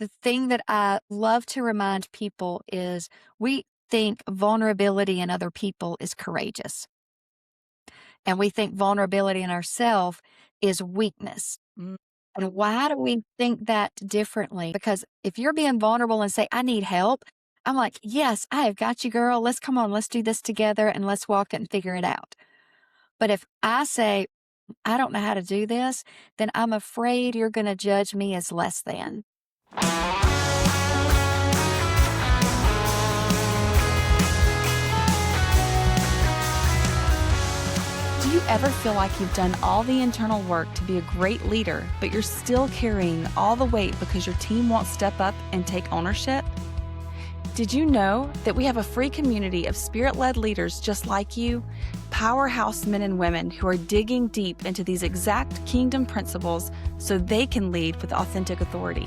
The thing that I love to remind people is we think vulnerability in other people is courageous, and we think vulnerability in ourselves is weakness. Mm. And why do we think that differently? Because if you're being vulnerable and say, I need help, I'm like, yes, I have got you, girl. Let's come on, let's do this together and let's walk it and figure it out. But if I say, I don't know how to do this, then I'm afraid you're going to judge me as less than. Do you ever feel like you've done all the internal work to be a great leader, but you're still carrying all the weight because your team won't step up and take ownership? Did you know that we have a free community of spirit-led leaders just like you, powerhouse men and women who are digging deep into these exact kingdom principles so they can lead with authentic authority?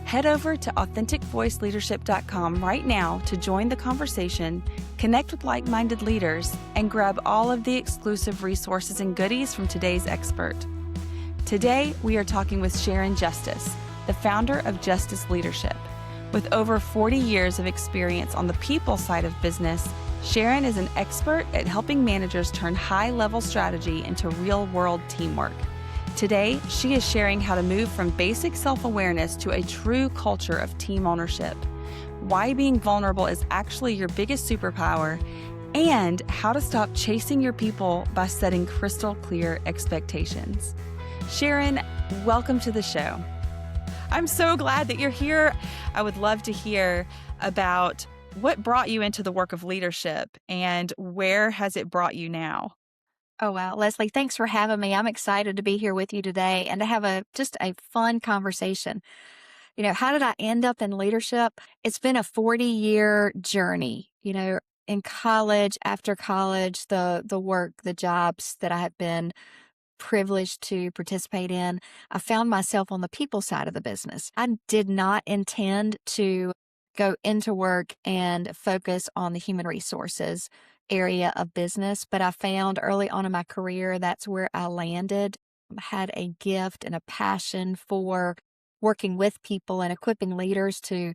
Head over to authenticvoiceleadership.com right now to join the conversation, connect with like-minded leaders, and grab all of the exclusive resources and goodies from today's expert. Today, we are talking with Sharon Justice, the founder of Justice Leadership. With over 40 years of experience on the people side of business, Sharon is an expert at helping managers turn high-level strategy into real-world teamwork. Today, she is sharing how to move from basic self-awareness to a true culture of team ownership, why being vulnerable is actually your biggest superpower, and how to stop chasing your people by setting crystal clear expectations. Sharon, welcome to the show. I'm so glad that you're here. I would love to hear about what brought you into the work of leadership and where has it brought you now? Oh, wow. Leslie, thanks for having me. I'm excited to be here with you today and to have just a fun conversation. How did I end up in leadership? It's been a 40-year journey. In college, after college, the work, the jobs that I have been privileged to participate in, I found myself on the people side of the business. I did not intend to go into work and focus on the human resources area of business, but I found early on in my career that's where I landed. I had a gift and a passion for working with people and equipping leaders to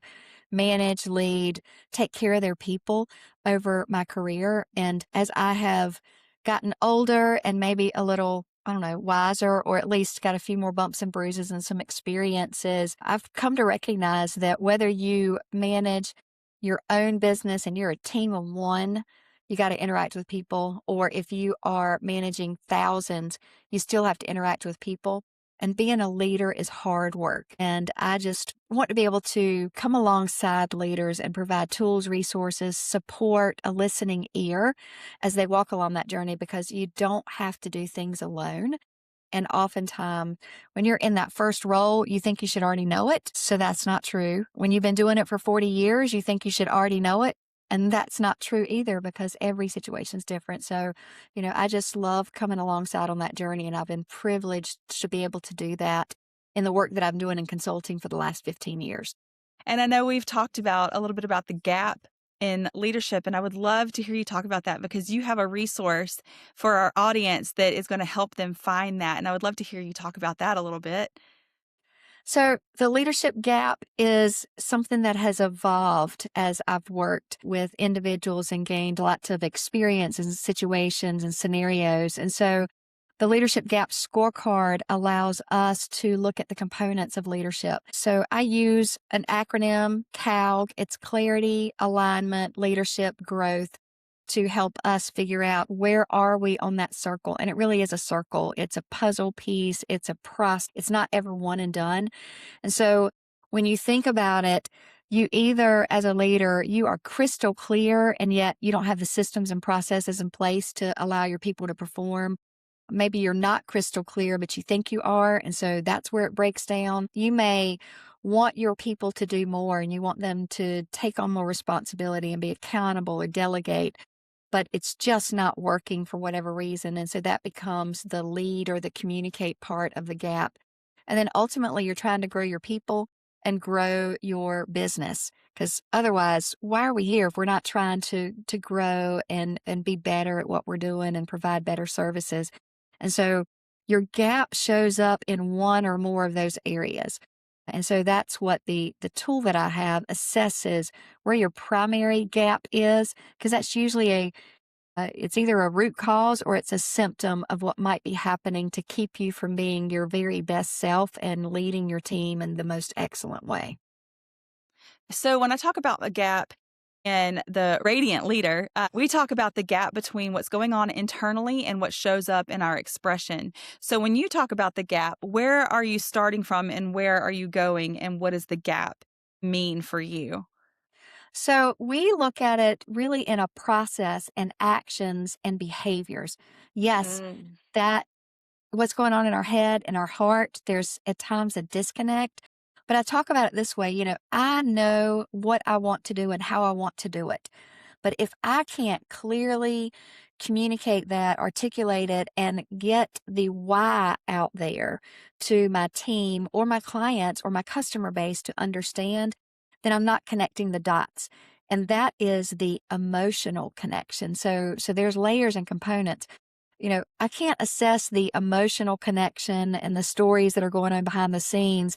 manage, lead, take care of their people over my career. And as I have gotten older and maybe a little, I don't know, wiser, or at least got a few more bumps and bruises and some experiences, I've come to recognize that whether you manage your own business and you're a team of one, you got to interact with people, or if you are managing thousands, you still have to interact with people. And being a leader is hard work. And I just want to be able to come alongside leaders and provide tools, resources, support, a listening ear as they walk along that journey, because you don't have to do things alone. And oftentimes, when you're in that first role, you think you should already know it. So that's not true. When you've been doing it for 40 years, you think you should already know it. And that's not true either, because every situation is different. So, I just love coming alongside on that journey. And I've been privileged to be able to do that in the work that I'm doing in consulting for the last 15 years. And I know we've talked about a little bit about the gap in leadership, and I would love to hear you talk about that because you have a resource for our audience that is going to help them find that. And I would love to hear you talk about that a little bit. So, the leadership gap is something that has evolved as I've worked with individuals and gained lots of experience in situations and scenarios. And so, the leadership gap scorecard allows us to look at the components of leadership. So, I use an acronym, CALG. It's clarity, alignment, leadership, growth, to help us figure out where are we on that circle. And it really is a circle. It's a puzzle piece. It's a process. It's not ever one and done. And so when you think about it, you either, as a leader, you are crystal clear, and yet you don't have the systems and processes in place to allow your people to perform. Maybe you're not crystal clear, but you think you are. And so that's where it breaks down. You may want your people to do more and you want them to take on more responsibility and be accountable or delegate, but it's just not working for whatever reason. And so that becomes the lead or the communicate part of the gap. And then ultimately, you're trying to grow your people and grow your business. Because otherwise, why are we here if we're not trying to grow and be better at what we're doing and provide better services? And so your gap shows up in one or more of those areas. And so that's what the tool that I have assesses where your primary gap is, because that's usually it's either a root cause or it's a symptom of what might be happening to keep you from being your very best self and leading your team in the most excellent way. So when I talk about a gap in the radiant leader, we talk about the gap between what's going on internally and what shows up in our expression. So when you talk about the gap, where are you starting from and where are you going and what does the gap mean for you? So we look at it really in a process and actions and behaviors. Yes, Mm. that what's going on in our head and our heart, there's at times a disconnect. But I talk about it this way, I know what I want to do and how I want to do it. But if I can't clearly communicate that, articulate it, and get the why out there to my team or my clients or my customer base to understand, then I'm not connecting the dots. And that is the emotional connection. So there's layers and components. I can't assess the emotional connection and the stories that are going on behind the scenes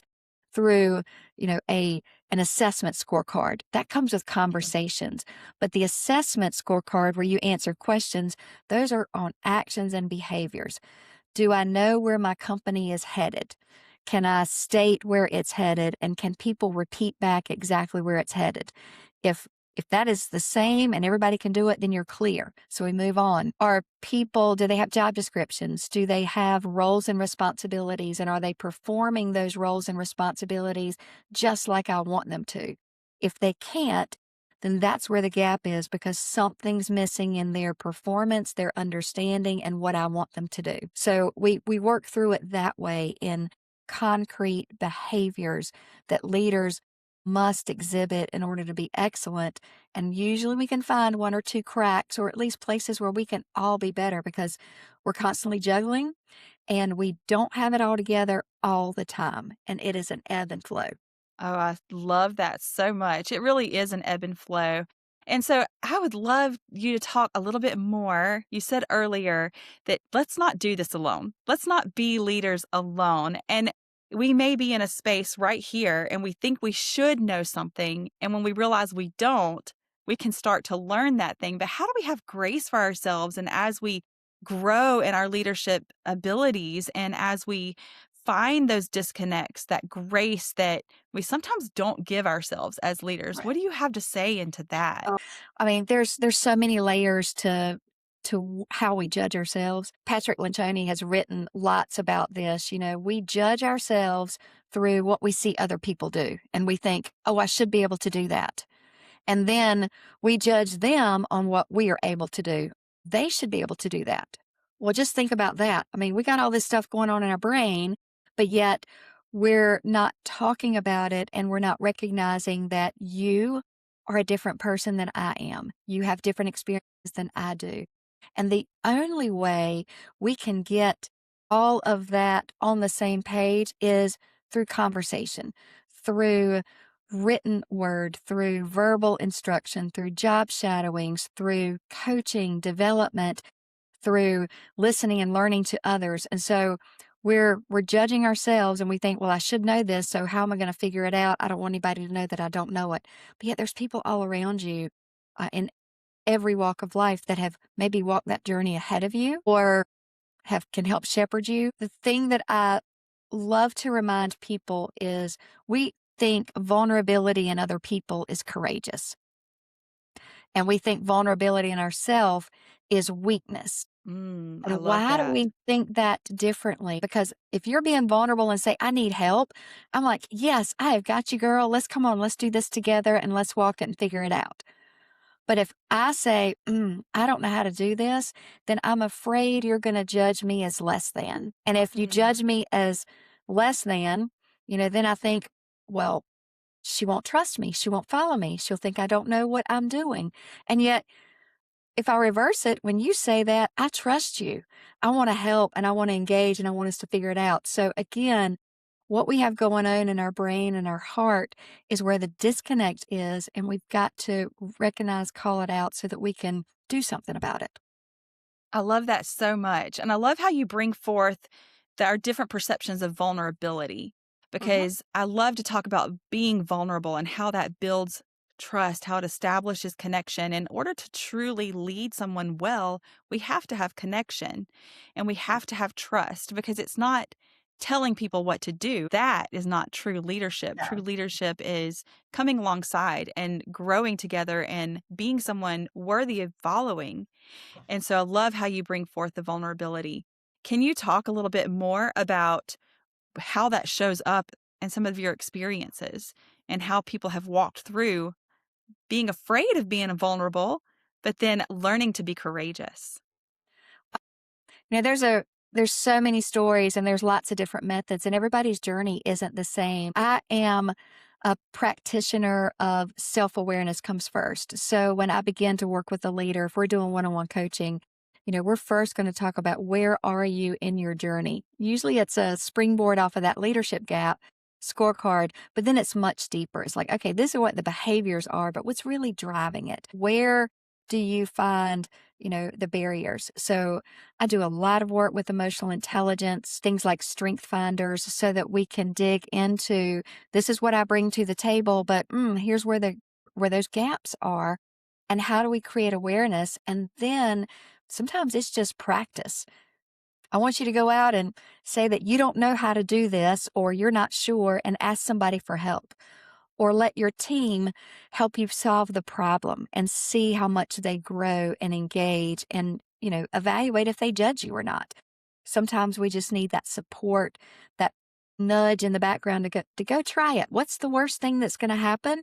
through, an assessment scorecard. That comes with conversations. But the assessment scorecard where you answer questions, those are on actions and behaviors. Do I know where my company is headed? Can I state where it's headed and can people repeat back exactly where it's headed? If if that is the same and everybody can do it, then you're clear. So we move on. Do they have job descriptions? Do they have roles and responsibilities? And are they performing those roles and responsibilities just like I want them to? If they can't, then that's where the gap is because something's missing in their performance, their understanding, and what I want them to do. So we work through it that way in concrete behaviors that leaders must exhibit in order to be excellent. And usually we can find one or two cracks or at least places where we can all be better because we're constantly juggling and we don't have it all together all the time. And it is an ebb and flow. Oh, I love that so much. It really is an ebb and flow. And so I would love you to talk a little bit more. You said earlier that let's not do this alone. Let's not be leaders alone. And we may be in a space right here and we think we should know something. And when we realize we don't, we can start to learn that thing. But how do we have grace for ourselves? And as we grow in our leadership abilities and as we find those disconnects, that grace that we sometimes don't give ourselves as leaders. What Right. do you have to say into that? I mean, there's so many layers to how we judge ourselves. Patrick Lencioni has written lots about this. We judge ourselves through what we see other people do, and we think, "Oh, I should be able to do that." And then we judge them on what we are able to do. They should be able to do that. Well, just think about that. I mean, we got all this stuff going on in our brain, but yet we're not talking about it and we're not recognizing that you are a different person than I am. You have different experiences than I do. And the only way we can get all of that on the same page is through conversation, through written word, through verbal instruction, through job shadowings, through coaching, development, through listening and learning to others. And so we're judging ourselves and we think, well, I should know this, so how am I going to figure it out? I don't want anybody to know that I don't know it. But yet there's people all around you in every walk of life that have maybe walked that journey ahead of you or have can help shepherd you. The thing that I love to remind people is we think vulnerability in other people is courageous. And we think vulnerability in ourselves is weakness. I And love why do that. we think that differently? Because if you're being vulnerable and say, I need help, I'm like, yes, I have got you, girl. Come on, let's do this together and let's walk it and figure it out. But if I say, I don't know how to do this, then I'm afraid you're going to judge me as less than. And if you Mm. judge me as less than, then I think, well, she won't trust me. She won't follow me. She'll think I don't know what I'm doing. And yet, if I reverse it, when you say that, I trust you. I want to help and I want to engage and I want us to figure it out. So, again, what we have going on in our brain and our heart is where the disconnect is. And we've got to recognize, call it out so that we can do something about it. I love that so much. And I love how you bring forth our different perceptions of vulnerability Mhm. because I love to talk about being vulnerable and how that builds trust, how it establishes connection. In order to truly lead someone well, we have to have connection and we have to have trust because it's not telling people what to do. That is not true leadership. True No. leadership is coming alongside and growing together and being someone worthy of following. And so I love how you bring forth the vulnerability. Can you talk a little bit more about how that shows up in some of your experiences and how people have walked through being afraid of being vulnerable, but then learning to be courageous? There's so many stories and there's lots of different methods and everybody's journey isn't the same. I am a practitioner of self-awareness comes first. So when I begin to work with a leader, if we're doing one-on-one coaching, we're first going to talk about where are you in your journey. Usually it's a springboard off of that leadership gap scorecard, but then it's much deeper. It's like, okay, this is what the behaviors are, but what's really driving it? Where do you find, the barriers? So I do a lot of work with emotional intelligence, things like strength finders, so that we can dig into this is what I bring to the table, but here's where those gaps are, and how do we create awareness? And then sometimes it's just practice. I want you to go out and say that you don't know how to do this, or you're not sure, and ask somebody for help or let your team help you solve the problem and see how much they grow and engage and, evaluate if they judge you or not. Sometimes we just need that support, that nudge in the background to go try it. What's the worst thing that's going to happen?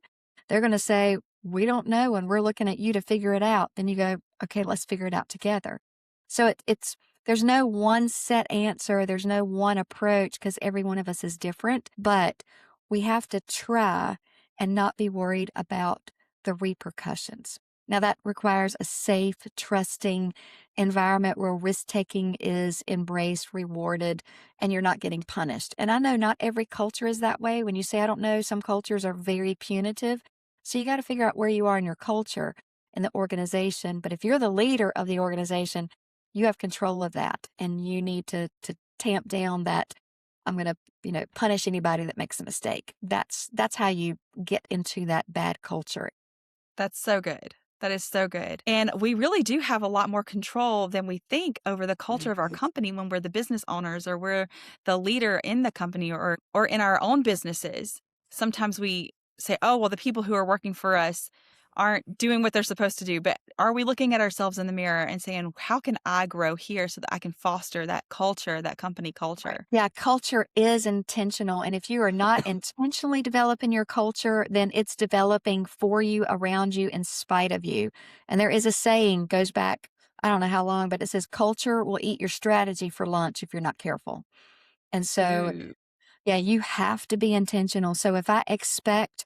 They're going to say, "We don't know and we're looking at you to figure it out." Then you go, "Okay, let's figure it out together." So it's there's no one set answer, there's no one approach because every one of us is different, but we have to try and not be worried about the repercussions. Now, that requires a safe, trusting environment where risk taking is embraced, rewarded, and you're not getting punished. And I know not every culture is that way. When you say, I don't know, some cultures are very punitive. So you got to figure out where you are in your culture in the organization. But if you're the leader of the organization, you have control of that and you need to tamp down that I'm going to punish anybody that makes a mistake. That's how you get into that bad culture. That's so good. That is so good. And we really do have a lot more control than we think over the culture of our company when we're the business owners or we're the leader in the company or in our own businesses. Sometimes we say, "Oh, well, the people who are working for us aren't doing what they're supposed to do." But are we looking at ourselves in the mirror and saying, "How can I grow here so that I can foster that culture, that company Right. culture?" Yeah, culture is intentional. And if you are not intentionally developing your culture, then it's developing for you, around you, in spite of you. And there is a saying, goes back, I don't know how long, but it says, culture will eat your strategy for lunch if you're not careful. And so, Ooh. yeah, you have to be intentional. So if I expect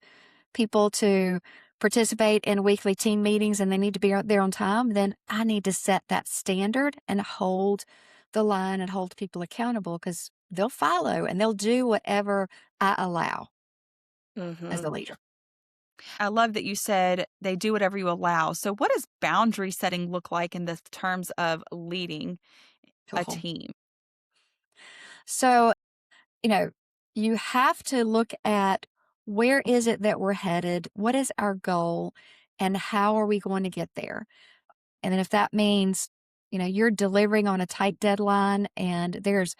people to participate in weekly team meetings and they need to be there on time, then I need to set that standard and hold the line and hold people accountable because they'll follow and they'll do whatever I allow as the Mhm. leader. I love that you said they do whatever you allow. So, what does boundary setting look like in the terms of leading a Cool. team? So, you know, you have to look at where is it that we're headed? What is our goal? And how are we going to get there? And then if that means, you're delivering on a tight deadline and there's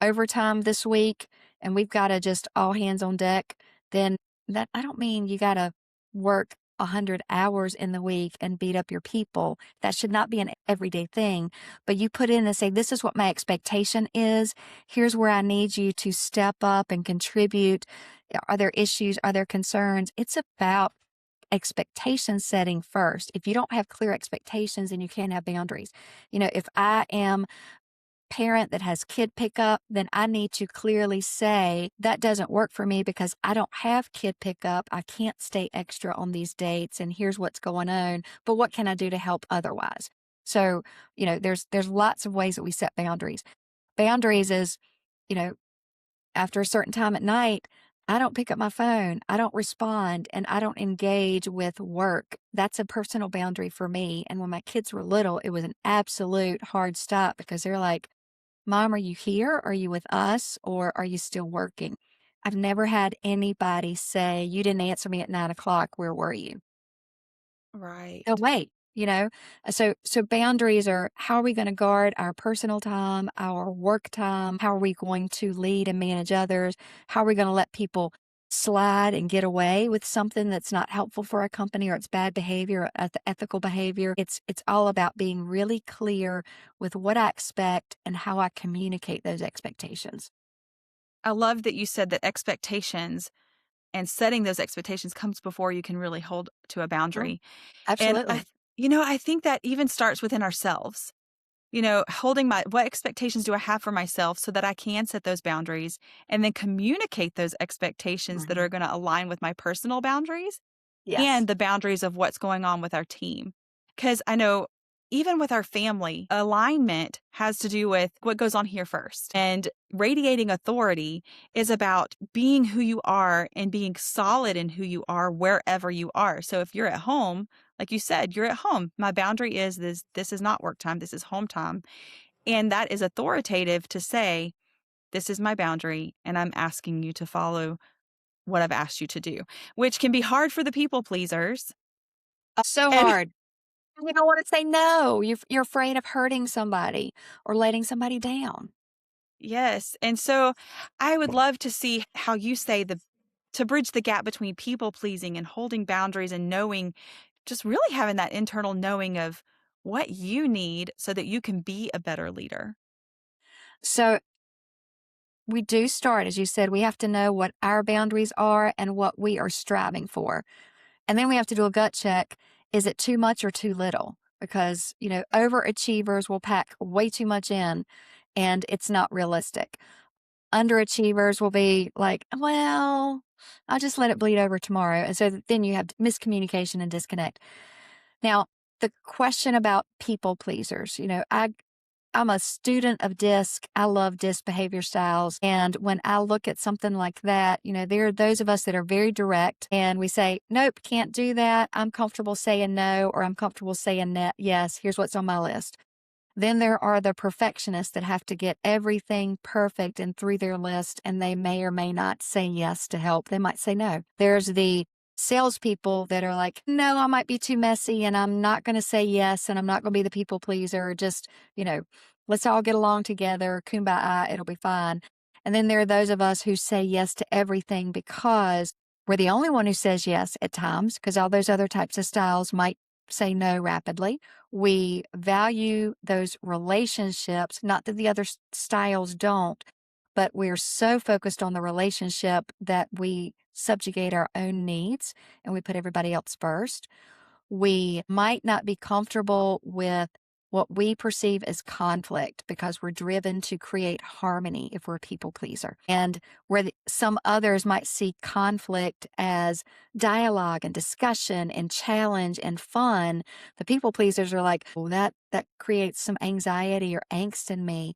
overtime this week and we've got to just all hands on deck, then that I don't mean you got to work 100 hours in the week and beat up your people. That should not be an everyday thing. But you put in and say, this is what my expectation is. Here's where I need you to step up and contribute. Are there issues? Are there concerns? It's about expectation setting first. If you don't have clear expectations, then you can't have boundaries. If I am parent that has kid pickup, then I need to clearly say that doesn't work for me because I don't have kid pickup. I can't stay extra on these dates and here's what's going on, but what can I do to help otherwise? So, there's lots of ways that we set boundaries. Boundaries is, you know, after a certain time at night, I don't pick up my phone, I don't respond, and I don't engage with work. That's a personal boundary for me. And when my kids were little, it was an absolute hard stop because they're like, Mom, are you here? Are you with us? Or are you still working? I've never had anybody say, "You didn't answer me at 9 o'clock. Where were you?" They'll Right. wait, you know? So boundaries are how are we gonna guard our personal time, our work time? How are we going to lead and manage others? How are we gonna let people slide and get away with something that's not helpful for our company or it's bad behavior, or ethical behavior? It's all about being really clear with what I expect and how I communicate those expectations. I love that you said that expectations and setting those expectations comes before you can really hold to a Sure. boundary. And Absolutely. I think that even starts within ourselves. Holding what expectations do I have for myself so that I can set those boundaries and then communicate those expectations that Mhm. are going to align with my personal boundaries Yes. and the boundaries of what's going on with our team. Because I know even with our family, alignment has to do with what goes on here first. And radiating authority is about being who you are and being solid in who you are wherever you are. So if you're at home, like you said, you're at home. My boundary is this is not work time, this is home time. And that is authoritative to say, this is my boundary, and I'm asking you to follow what I've asked you to do, which can be hard for the people pleasers. So And hard. You don't wanna say no. You're afraid of hurting somebody or letting somebody down. yes, and so I would love to see how you say the to bridge the gap between people pleasing and holding boundaries and knowing, just really having that internal knowing of what you need so that you can be a better leader. So, we do start, as you said, we have to know what our boundaries are and what we are striving for. And then we have to do a gut check. Is it too much or too little? Because, overachievers will pack way too much in and it's not realistic. Underachievers will be like, well, I'll just let it bleed over tomorrow. And so then you have miscommunication and disconnect. Now, the question about people pleasers, I'm a student of DISC. I love DISC behavior styles. And when I look at something like that, there are those of us that are very direct and we say, nope, can't do that. I'm comfortable saying no, or I'm comfortable saying yes. Here's what's on my list. Then there are the perfectionists that have to get everything perfect and through their list, and they may or may not say yes to help. They might say no. There's the salespeople that are like, no, I might be too messy and I'm not going to say yes and I'm not going to be the people pleaser. Just, you know, let's all get along together. Kumbaya, it'll be fine. And then there are those of us who say yes to everything because we're the only one who says yes at times, because all those other types of styles might say no rapidly. We value those relationships, not that the other styles don't, but we're so focused on the relationship that we subjugate our own needs and we put everybody else first. We might not be comfortable with what we perceive as conflict because we're driven to create harmony if we're a people pleaser. And where some others might see conflict as dialogue and discussion and challenge and fun, the people pleasers are like, well, that creates some anxiety or angst in me.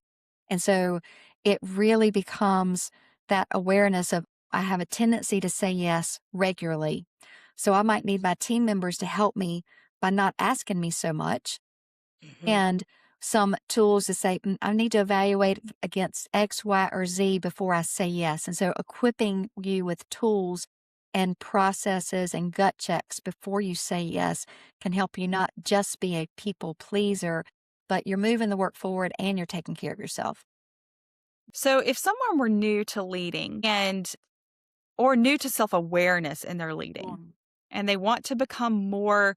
And so it really becomes that awareness of I have a tendency to say yes regularly, so I might need my team members to help me by not asking me so much, Mhm. and some tools to say, I need to evaluate against X, Y, or Z before I say yes. And so equipping you with tools and processes and gut checks before you say yes can help you not just be a people pleaser, but you're moving the work forward and you're taking care of yourself. So if someone were new to leading and or new to self-awareness in their leading, Mm. and they want to become more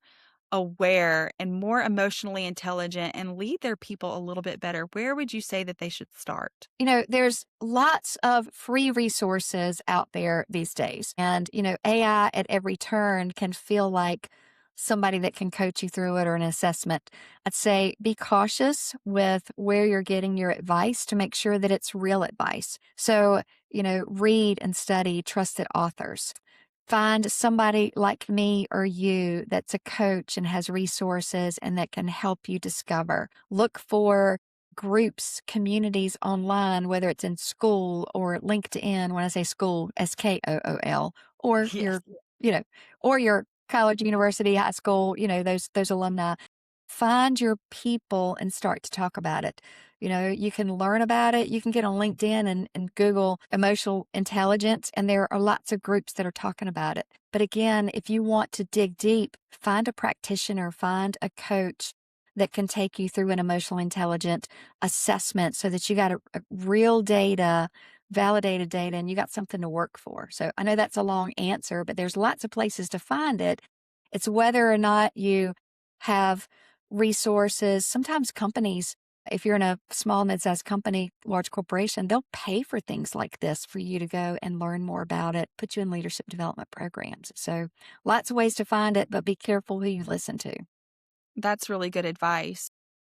aware and more emotionally intelligent and lead their people a little bit better, where would you say that they should start? There's lots of free resources out there these days. And, AI at every turn can feel like somebody that can coach you through it or an assessment. I'd say be cautious with where you're getting your advice to make sure that it's real advice. So, read and study trusted authors. Find somebody like me or you that's a coach and has resources and that can help you discover. Look for groups, communities online, whether it's in school or LinkedIn. When I say school, SKOOL, or Yes. your, you know, or your college, university, high school, those alumni. Find your people and start to talk about it. You can learn about it. You can get on LinkedIn and Google emotional intelligence, and there are lots of groups that are talking about it. But again, if you want to dig deep, find a practitioner, find a coach that can take you through an emotional intelligence assessment so that you got a real data, validated data, and you got something to work for. So I know that's a long answer, but there's lots of places to find it. It's whether or not you have resources. Sometimes companies, if you're in a small, mid-sized company, large corporation, they'll pay for things like this for you to go and learn more about it, put you in leadership development programs. So lots of ways to find it, but be careful who you listen to. That's really good advice.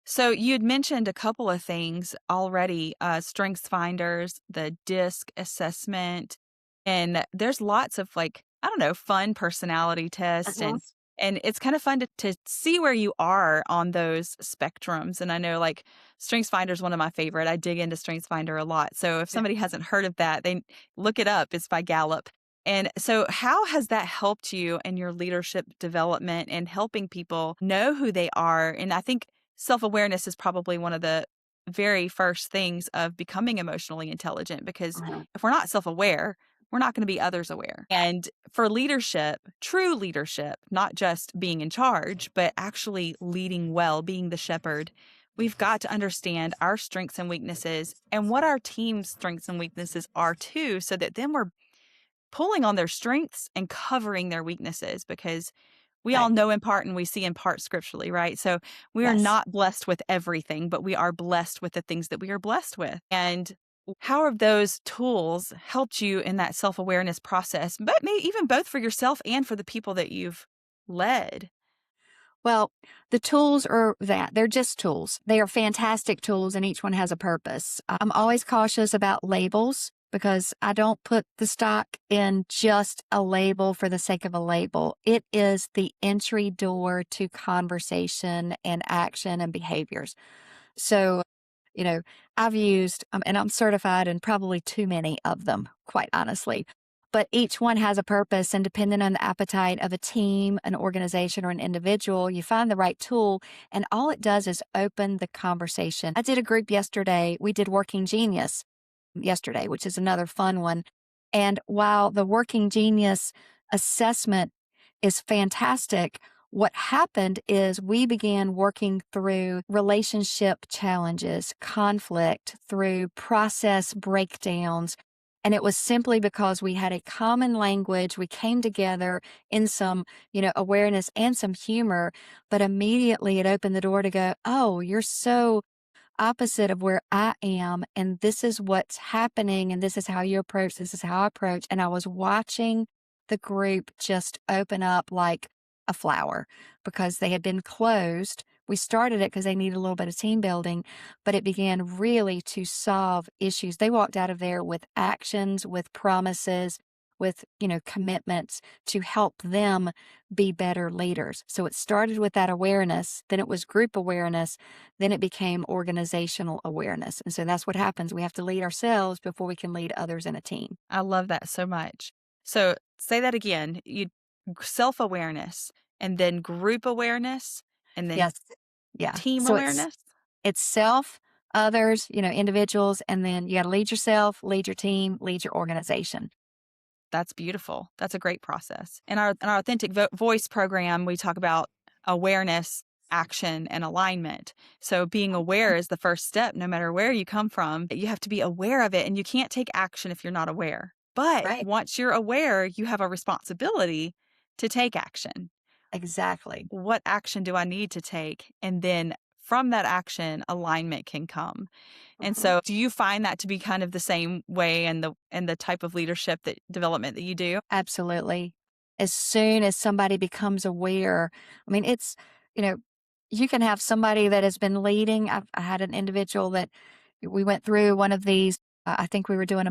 So you'd mentioned a couple of things already, strengths finders, the DISC assessment, and there's lots of like, I don't know, fun personality tests Uh-huh. and it's kind of fun to see where you are on those spectrums. And I know like Strengths Finder is one of my favorite. I dig into Strengths Finder a lot. So if Yeah. somebody hasn't heard of that, they look it up. It's by Gallup. And so, how has that helped you in your leadership development and helping people know who they are? And I think self awareness is probably one of the very first things of becoming emotionally intelligent because Uh-huh. if we're not self aware, we're not going to be others aware. And for leadership, true leadership, not just being in charge, but actually leading well, being the shepherd, we've got to understand our strengths and weaknesses and what our team's strengths and weaknesses are too, so that then we're pulling on their strengths and covering their weaknesses because we all Right. know in part and we see in part scripturally, right? So we are Yes. not blessed with everything, but we are blessed with the things that we are blessed with. And how have those tools helped you in that self awareness process, but maybe even both for yourself and for the people that you've led? Well, the tools are that. They're just tools. They are fantastic tools, and each one has a purpose. I'm always cautious about labels because I don't put the stock in just a label for the sake of a label. It is the entry door to conversation and action and behaviors. So, you know, I've used, and I'm certified in probably too many of them, quite honestly. But each one has a purpose, and depending on the appetite of a team, an organization, or an individual, you find the right tool, and all it does is open the conversation. I did a group yesterday. We did Working Genius yesterday, which is another fun one. And while the Working Genius assessment is fantastic, what happened is we began working through relationship challenges, conflict, through process breakdowns. And it was simply because we had a common language. We came together in some, awareness and some humor, but immediately it opened the door to go, oh, you're so opposite of where I am, and this is what's happening, and this is how you approach, this is how I approach. And I was watching the group just open up like a flower because they had been closed. We started it because they needed a little bit of team building, but it began really to solve issues. They walked out of there with actions, with promises, with, commitments to help them be better leaders. So it started with that awareness, then it was group awareness, then it became organizational awareness. And so that's what happens. We have to lead ourselves before we can lead others in a team. I love that so much. So say that again. You self awareness and then group awareness and then Yes. Yeah. team So it's awareness. it's self, others, individuals, and then you got to lead yourself, lead your team, lead your organization. That's beautiful. That's a great process. In our authentic voice program, we talk about awareness, action, and alignment. So being aware is the first step. No matter where you come from, you have to be aware of it, and you can't take action if you're not aware. But Right. once you're aware, you have a responsibility to take action. Exactly. What action do I need to take? And then from that action, alignment can come. And Mhm. so do you find that to be kind of the same way and the type of leadership that development that you do? Absolutely. As soon as somebody becomes aware, I mean, you know, you can have somebody that has been leading. I had an individual that we went through one of these. I think we were doing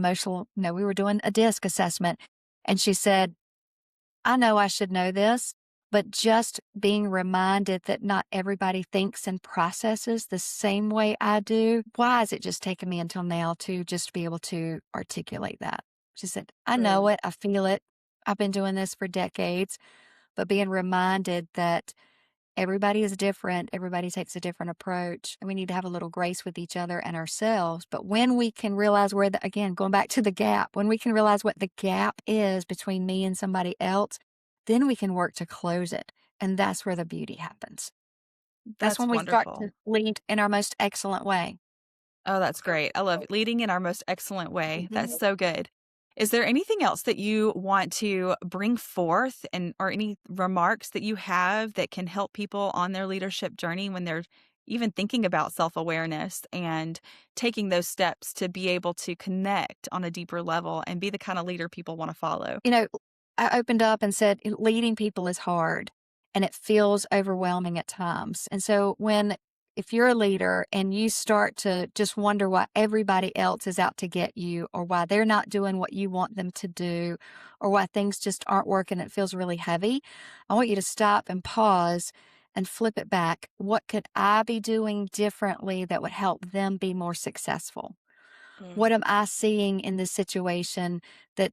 we were doing a DISC assessment. And she said, I know I should know this, but just being reminded that not everybody thinks and processes the same way I do. Why is it just taking me until now to just be able to articulate that? She said, I know True. it. I feel it. I've been doing this for decades, but being reminded that Everybody is different. Everybody takes a different approach, and we need to have a little grace with each other and ourselves. But when we can realize where again, going back to the gap, when we can realize what the gap is between me and somebody else, then we can work to close it. And that's where the beauty happens. That's That's when we start to wonderful. lead in our most excellent way. Oh, that's great. I love leading in our most excellent way. That's Mhm. so good. Is there anything else that you want to bring forth and or any remarks that you have that can help people on their leadership journey when they're even thinking about self-awareness and taking those steps to be able to connect on a deeper level and be the kind of leader people want to follow? You know, I opened up and said, leading people is hard and it feels overwhelming at times. And so if you're a leader and you start to just wonder why everybody else is out to get you or why they're not doing what you want them to do or why things just aren't working, it feels really heavy. I want you to stop and pause and flip it back. What could I be doing differently that would help them be more successful? Mm. What am I seeing in this situation that,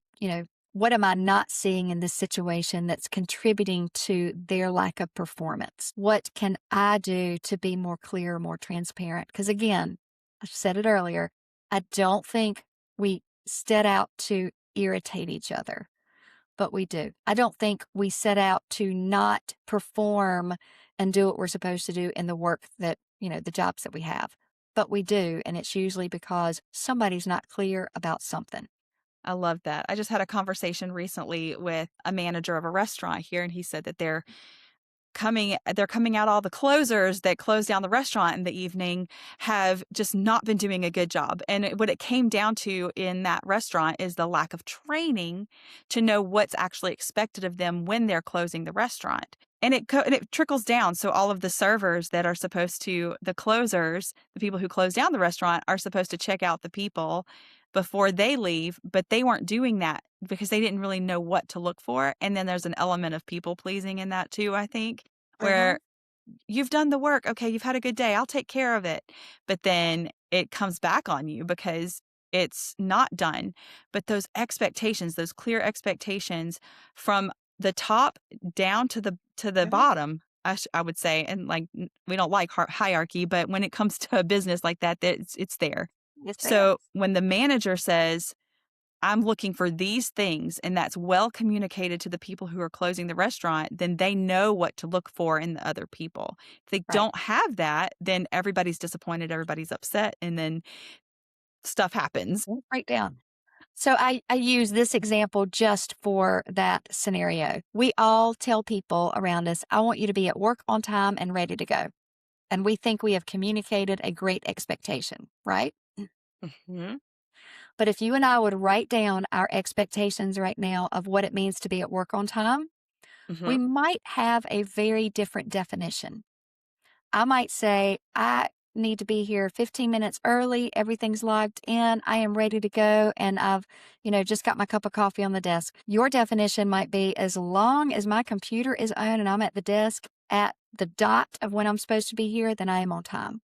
what am I not seeing in this situation that's contributing to their lack of performance? What can I do to be more clear, more transparent? Because again, I said it earlier, I don't think we set out to irritate each other, but we do. I don't think we set out to not perform and do what we're supposed to do in the work that, the jobs that we have. But we do. And it's usually because somebody's not clear about something. I love that. I just had a conversation recently with a manager of a restaurant here, and he said that they're coming out, all the closers that close down the restaurant in the evening have just not been doing a good job. And what it came down to in that restaurant is the lack of training to know what's actually expected of them when they're closing the restaurant. And it trickles down. So all of the servers that are supposed to, the closers, the people who close down the restaurant are supposed to check out the people before they leave, but they weren't doing that because they didn't really know what to look for. And then there's an element of people pleasing in that too, I think, Hmm. where you've done the work. Okay, you've had a good day. I'll take care of it. But then it comes back on you because it's not done. But those expectations, those clear expectations from the top down to the Hmm. bottom, I would say, and like we don't like hierarchy, but when it comes to a business like that, it's there. It's there. So when the manager says, I'm looking for these things, and that's well communicated to the people who are closing the restaurant, then they know what to look for in the other people. If they Right. don't have that, then everybody's disappointed, everybody's upset, and then stuff happens. Right down. So I use this example just for that scenario. We all tell people around us, I want you to be at work on time and ready to go. And we think we have communicated a great expectation, right? Mhm, But if you and I would write down our expectations right now of what it means to be at work on time, we mhm. might have a very different definition. I might say, I need to be here 15 minutes early. Everything's logged in. I am ready to go. And I've, just got my cup of coffee on the desk. Your definition might be as long as my computer is on and I'm at the desk at the dot of when I'm supposed to be here, then I am on time.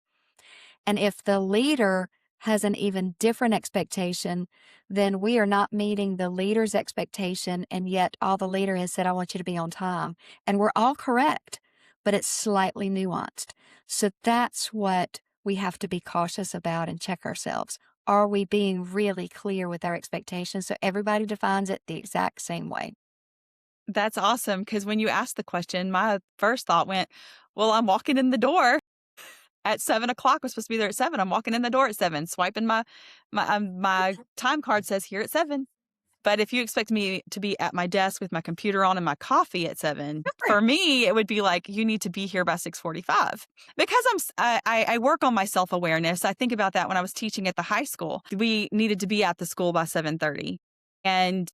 And if the leader has an even different expectation, then we are not meeting the leader's expectation. And yet all the leader has said, I want you to be on time. And we're all correct, but it's slightly nuanced. So that's what we have to be cautious about and check ourselves. Are we being really clear with our expectations so everybody defines it the exact same way? That's awesome because when you asked the question, my first thought went, well, I'm walking in the door at 7 o'clock. We're supposed to be there at 7. I'm walking in the door at 7, swiping my time card says here at 7. But if you expect me to be at my desk with my computer on and my coffee at 7, Different. for me, it would be like, you need to be here by 6:45. Because I work on my self-awareness. I think about that when I was teaching at the high school. We needed to be at the school by 7:30, and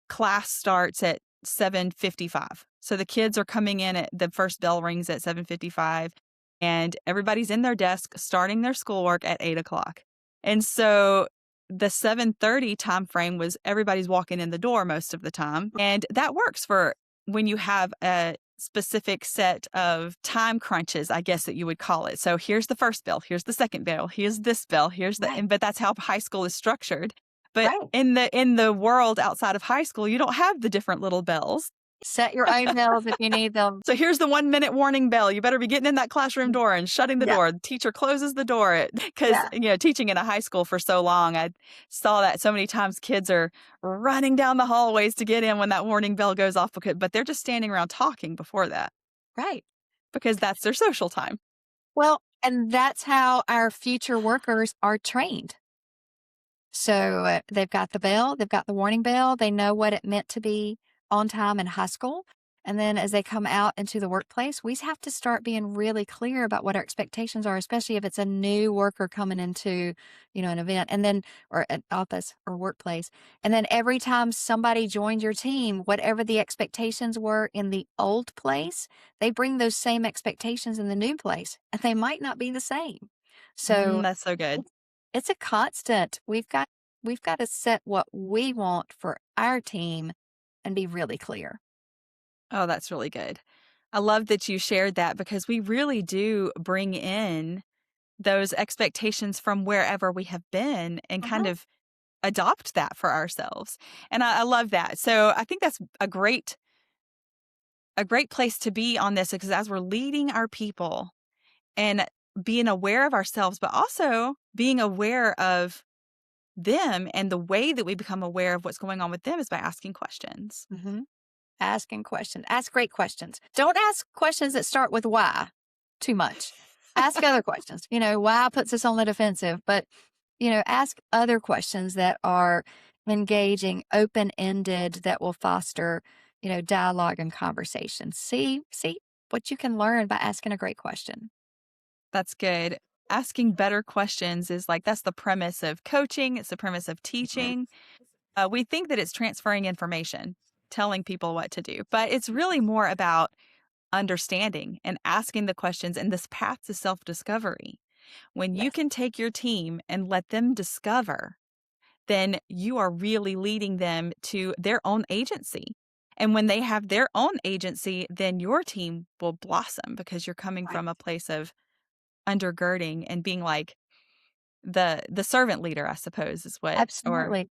class starts at 7:55. So the kids are coming in at the first bell rings at 7:55, and everybody's in their desk starting their schoolwork at 8 o'clock. And so the 7:30 time frame was everybody's walking in the door most of the time. And that works for when you have a specific set of time crunches, I guess that you would call it. So here's the first bell, here's the second bell, here's this bell, Right. but that's how high school is structured. But Right. in the world outside of high school, you don't have the different little bells. Set your own bells if you need them. So here's the 1-minute warning bell. You better be getting in that classroom door and shutting the Yeah. door. The teacher closes the door because, Yeah. teaching in a high school for so long, I saw that so many times kids are running down the hallways to get in when that warning bell goes off, but they're just standing around talking before that Right. because that's their social time. Well, and that's how our future workers are trained. So they've got the bell, they've got the warning bell, they know what it meant to be on time in high school. And then as they come out into the workplace, we have to start being really clear about what our expectations are, especially if it's a new worker coming into, an event and then, or an office or workplace. And then every time somebody joins your team, whatever the expectations were in the old place, they bring those same expectations in the new place and they might not be the same. So That's so good. it's a constant. We've got to set what we want for our team and be really clear. Oh, that's really good. I love that you shared that because we really do bring in those expectations from wherever we have been and kind Mhm. of adopt that for ourselves. And I love that. So I think that's a great place to be on this because as we're leading our people and being aware of ourselves, but also being aware of them and the way that we become aware of what's going on with them is by asking questions. Mhm. Asking questions. Ask great questions. Don't ask questions that start with why too much. Ask other questions. Why puts us on the defensive, but ask other questions that are engaging, open-ended, that will foster, dialogue and conversation. See what you can learn by asking a great question. That's good. Asking better questions is that's the premise of coaching. It's the premise of teaching. We think that it's transferring information, telling people what to do, but it's really more about understanding and asking the questions and this path to self discovery. When you Yes. can take your team and let them discover, then you are really leading them to their own agency. And when they have their own agency, then your team will blossom because you're coming Right. from a place of undergirding and being like the servant leader, I suppose, is what or Absolutely.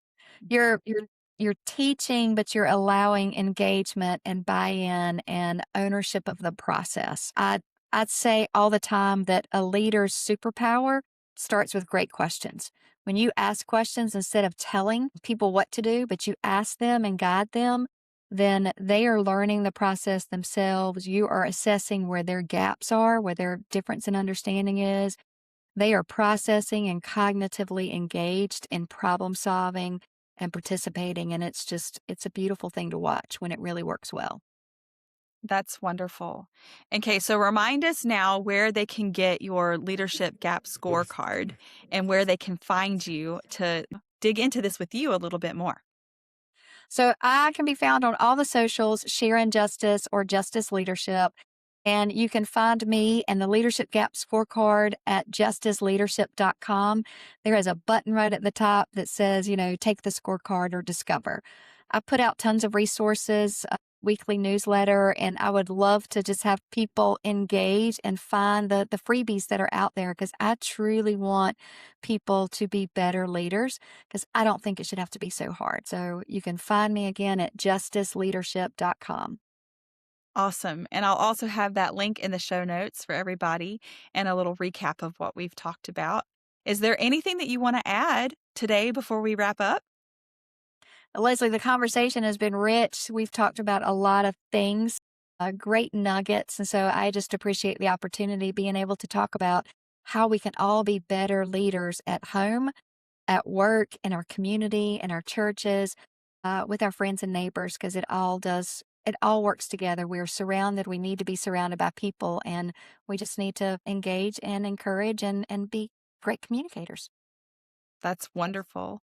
You're teaching, but you're allowing engagement and buy-in and ownership of the process. I'd say all the time that a leader's superpower starts with great questions. When you ask questions instead of telling people what to do, but you ask them and guide them, then they are learning the process themselves. You are assessing where their gaps are, where their difference in understanding is. They are processing and cognitively engaged in problem solving and participating. And it's a beautiful thing to watch when it really works well. that's wonderful. Okay, so remind us now where they can get your leadership gap scorecard and where they can find you to dig into this with you a little bit more. So I can be found on all the socials, Sharon Justice or Justice Leadership. And you can find me and the Leadership Gap Scorecard at justiceleadership.com. There is a button right at the top that says, take the scorecard or discover. I put out tons of resources, a weekly newsletter, and I would love to just have people engage and find the freebies that are out there because I truly want people to be better leaders because I don't think it should have to be so hard. So you can find me again at justiceleadership.com. Awesome. And I'll also have that link in the show notes for everybody and a little recap of what we've talked about. Is there anything that you want to add today before we wrap up? Leslie, the conversation has been rich. We've talked about a lot of things, great nuggets. And so I just appreciate the opportunity being able to talk about how we can all be better leaders at home, at work, in our community, in our churches, with our friends and neighbors, because it all works together. We're surrounded. We need to be surrounded by people, and we just need to engage and encourage and be great communicators. That's wonderful.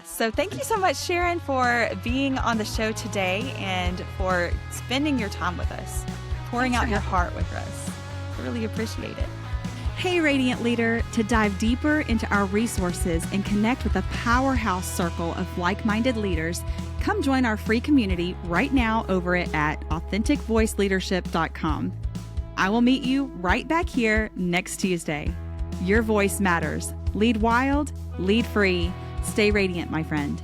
So, thank you so much, Sharon, for being on the show today and for spending your time with us, pouring Thanks for out your having heart with us. I really appreciate it. Hey, Radiant Leader, to dive deeper into our resources and connect with a powerhouse circle of like-minded leaders, come join our free community right now over at authenticvoiceleadership.com. I will meet you right back here next Tuesday. Your voice matters. Lead wild, lead free. Stay radiant, my friend.